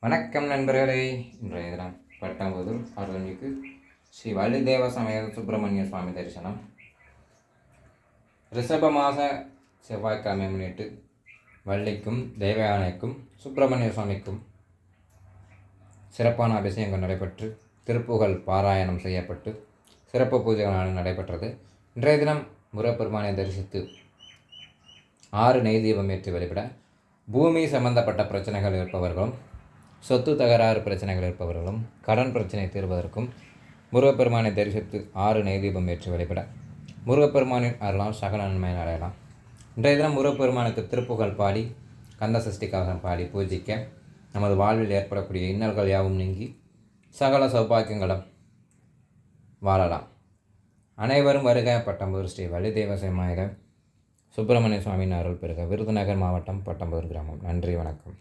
வணக்கம் நண்பர்களே. இன்றைய தினம் பட்டாம்புதூர் அருள்மிகு ஸ்ரீ வள்ளிதேவ சமேத சுப்பிரமணிய சுவாமி தரிசனம். ரிஷப மாத செவ்வாய்க்கிழமை முன்னிட்டு வள்ளிக்கும் தேவயானைக்கும் சுப்பிரமணிய சுவாமிக்கும் சிறப்பான அபிஷேகங்கள் நடைபெற்று திருப்புகழ் பாராயணம் செய்யப்பட்டு சிறப்பு பூஜைகள் நடைபெற்றது. இன்றைய தினம் முருகப்பெருமானை தரிசித்து 6 நெய் தீபம் ஏற்றி வழிபட பூமி சம்பந்தப்பட்ட பிரச்சனைகள் இருப்பவர்களும் சொத்து தகராறு பிரச்சனைகள் இருப்பவர்களும் கடன் பிரச்சனை தீர்வதற்கும் முருகப்பெருமானை தரிசித்து 6 நெய் தீபம் ஏற்றி வழிபட முருகப்பெருமானின் அருளால் சகல நன்மை அடையலாம். இன்றைய தினம் முருகப்பெருமானுக்கு திருப்புகழ் பாடி கந்த சஷ்டி கவசம் பாடி பூஜிக்க நமது வாழ்வில் ஏற்படக்கூடிய இன்னல்கள் யாவும் நீங்கி சகல சௌபாக்கியங்களும் வாழலாம். அனைவரும் வருக. பட்டாம்புதூர் ஸ்ரீ வள்ளிதேவ சமேத சுப்பிரமணிய சுவாமியின் அருள் பெறுக. விருதுநகர் மாவட்டம் பட்டாம்புதூர் கிராமம். நன்றி, வணக்கம்.